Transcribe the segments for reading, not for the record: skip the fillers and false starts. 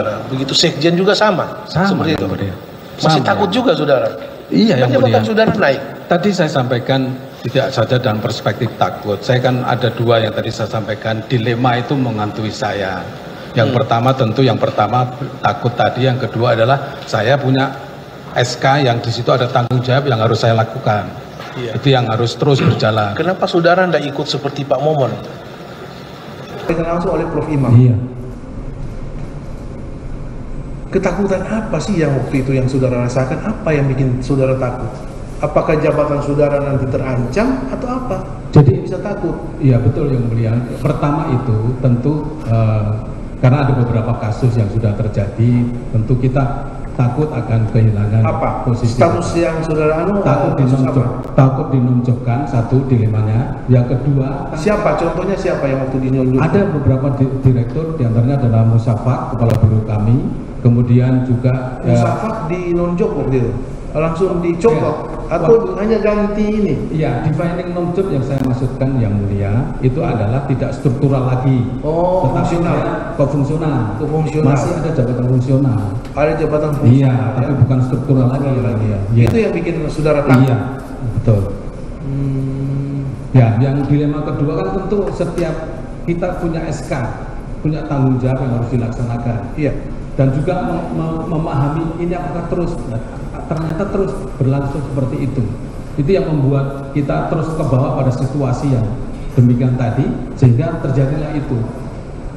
Begitu sekjen juga sama seperti itu. Masih takut juga saudara. Iya, yang mulia. Saudara naik. Tadi saya sampaikan tidak saja dalam perspektif takut. Saya kan ada dua yang tadi saya sampaikan. Dilema itu menghantui saya. Yang pertama tentu yang pertama takut tadi. Yang kedua adalah saya punya SK yang di situ ada tanggung jawab yang harus saya lakukan. Iya. Itu yang harus terus berjalan. Kenapa saudara tidak ikut seperti Pak Momon? Langsung oleh Prof. Imam. Iya. Ketakutan apa sih yang waktu itu yang saudara rasakan? Apa yang bikin saudara takut? Apakah jabatan saudara nanti terancam atau apa? Jadi bisa takut? Iya betul yang mulia. Pertama itu tentu karena ada beberapa kasus yang sudah terjadi, tentu kita takut akan kehilangan posisi. Status yang saudara takut dinonjolkan, satu dilemanya. Yang kedua, siapa contohnya, siapa yang waktu dinonjolkan? Ada beberapa direktur, diantaranya adalah Musafak, kepala biro kami. Kemudian juga Musafak dinonjok waktu itu langsung dicopot atau hanya ganti ini? Iya, defining non-job yang saya maksudkan yang mulia itu adalah tidak struktural lagi. Oh, tetapi fungsional. Masih ada jabatan fungsional. Ada jabatan fungsional. Iya, tapi bukan struktural lagi. Ya. Itu yang bikin saudara takut. Iya, betul. Ya, yang dilema kedua kan tentu setiap kita punya SK, punya tanggung jawab yang harus dilaksanakan. Iya. Dan juga memahami ini apakah ternyata terus berlangsung seperti itu. Itu yang membuat kita terus ke bawah pada situasi yang demikian tadi, sehingga terjadilah itu.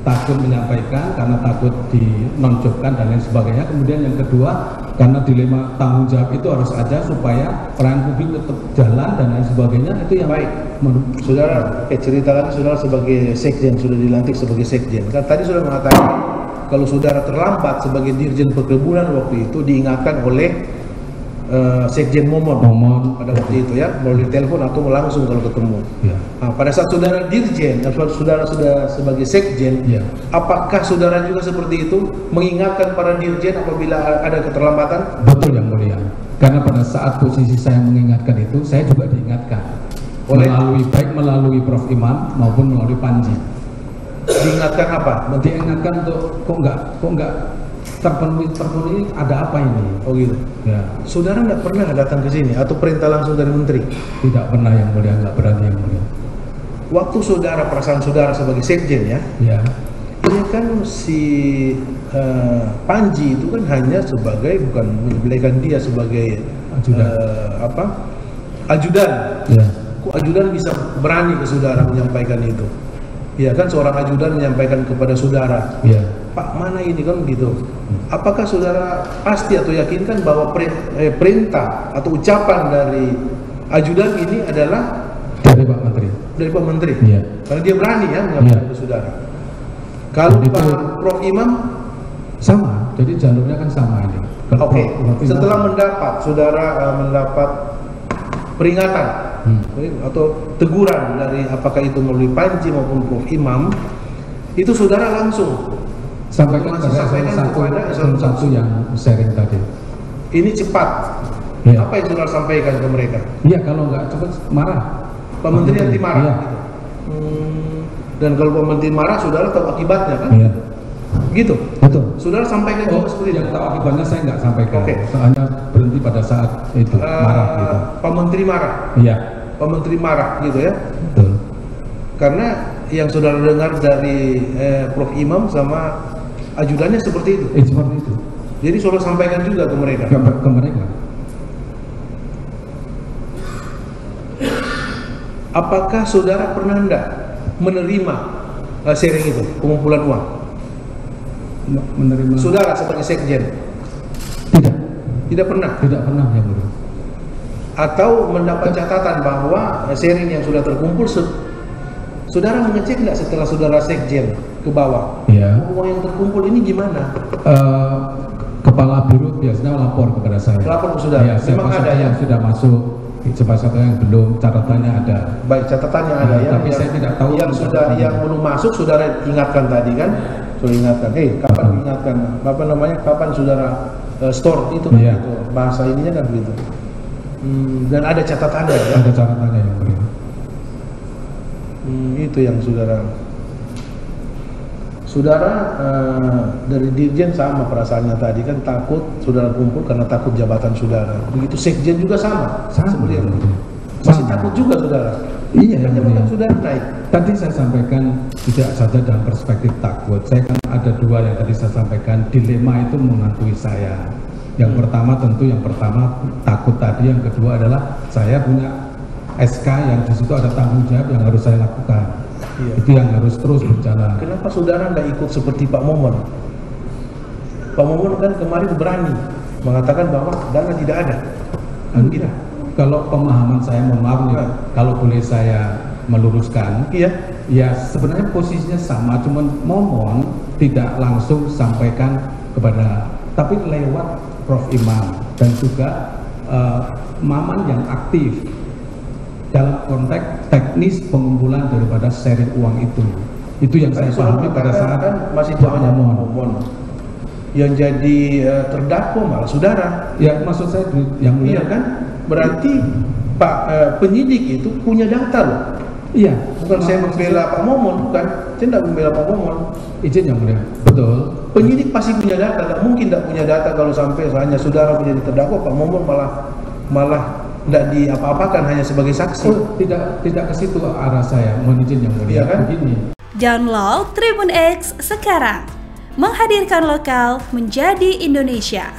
Takut menyampaikan karena takut dinonjolkan dan lain sebagainya. Kemudian yang kedua, karena dilema tanggung jawab itu harus ada supaya pelayanan publik tetap jalan dan lain sebagainya. Itu yang baik. Saudara, cerita lagi saudara sebagai sekjen, sudah dilantik sebagai sekjen. Kan tadi sudah mengatakan kalau saudara terlambat sebagai dirjen perkebunan waktu itu diingatkan oleh Sekjen Momon pada waktu itu ya, melalui telepon atau langsung kalau ketemu. Ya. Nah, pada saat saudara dirjen, saudara sudah sebagai sekjen, ya. Apakah saudara juga seperti itu mengingatkan para dirjen apabila ada keterlambatan? Betul yang mulia. Karena pada saat posisi saya mengingatkan itu, saya juga diingatkan melalui Prof. Imam maupun melalui Panji. Diingatkan apa? Diingatkan untuk kok enggak terpenuhi ada apa ini? Oh gitu. Ya. Saudara enggak pernah datang ke sini atau perintah langsung dari menteri? Tidak pernah yang mulia, enggak berani yang mulia. Waktu saudara, perasaan saudara sebagai sekjen ya? Ya. Ini kan si Panji itu kan hanya sebagai, bukan menjelekan dia sebagai ajudan. Ya. Kok ajudan bisa berani ke saudara menyampaikan itu? Ya kan, seorang ajudan menyampaikan kepada saudara. Ya. Pak, mana ini kan gitu. Apakah saudara pasti atau yakinkan bahwa perintah atau ucapan dari ajudan ini adalah dari Pak Menteri? Dari Pak Menteri. Iya. Karena dia berani ya menyampaikan ke saudara. Kalau Pak Prof. Imam sama, jadi jalurnya kan sama ini. Oke. Setelah saudara mendapat peringatan atau teguran dari apakah itu melalui Panji maupun Prof. Imam, itu saudara langsung sampaikan satu yang sharing tadi. Ini cepat. Ya. Apa yang saudara sampaikan ke mereka? Iya, kalau nggak cepat marah. Pak Menteri nanti marah. Iya. Gitu. Dan kalau Pak Menteri marah, saudara tahu akibatnya kan? Iya. Gitu. Betul. Saudara sampaikan juga seperti itu. Yang tahu akibatnya saya nggak sampaikan. Oke. Soalnya berhenti pada saat itu marah gitu. Pak Menteri marah. Iya. Pak Menteri marah gitu ya. Betul. Karena yang saudara dengar dari Prof. Imam sama ajudannya seperti itu. Seperti itu. Jadi saudara sampaikan juga ke mereka. Ke mereka. Apakah saudara pernah enggak menerima sharing itu, pengumpulan uang? Menerima. Saudara sebagai sekjen? Tidak. Tidak pernah. Tidak pernah yang mulia. Atau mendapat catatan bahwa sharing yang sudah terkumpul, saudara mengecek nggak setelah saudara sekjen ke bawah? Ya. Uang yang terkumpul ini gimana? Kepala biro biasanya lapor kepada saya. Lapor ke saudara. Ya, siapa saja yang sudah masuk, siapa saja yang belum, catatannya ada. Baik, catatannya ada ya. Tapi saya tidak tahu yang belum masuk saudara ingatkan tadi kan? Sudah ingatkan. Kapan ingatkan? Kapan saudara store itu? Iya. Gitu. Bahasa ininya kan begitu. Dan ada catatannya ya? Ada catatannya yang beri. Itu yang saudara. Saudara dari Dirjen sama perasaannya tadi kan, takut saudara kumpul karena takut jabatan saudara. Begitu Sekjen juga sama seperti itu. Masih takut juga saudara. Iya, kan jabatan saudara naik. Tadi saya sampaikan tidak saja dalam perspektif takut. Saya kan ada dua yang tadi saya sampaikan, dilema itu menghantui saya. Yang pertama tentu takut tadi, yang kedua adalah saya punya SK yang di situ ada tanggung jawab yang harus saya lakukan. Iya. Itu yang harus terus berjalan. Kenapa saudara nggak ikut seperti Pak Momon? Pak Momon kan kemarin berani mengatakan bahwa dana tidak ada. Gitu. Kalau pemahaman saya, mohon maaf ya, kalau boleh saya meluruskan, ya sebenarnya posisinya sama, cuman Momon tidak langsung sampaikan kepada, tapi lewat Prof. Imam dan juga Maman yang aktif dalam konteks teknis pengumpulan daripada sharing uang itu yang saya pahami pada saat kan masih zamannya Momon yang jadi terdakwa malah saudara. Ya, maksud saya yang iya kan, berarti Pak penyidik itu punya data loh. Iya, bukan saya membela Pak Momon, bukan, saya tidak membela Pak Momon. Izin yang mulia, betul. Penyidik pasti punya data, tidak mungkin tidak punya data kalau sampai hanya saudara menjadi terdakwa, Pak Momon malah tidak diapa-apakan hanya sebagai saksi. Oh, tidak ke situ arah saya, mohon izin yang mulia. Iya kan? Begini. Download Tribun X sekarang, menghadirkan lokal menjadi Indonesia.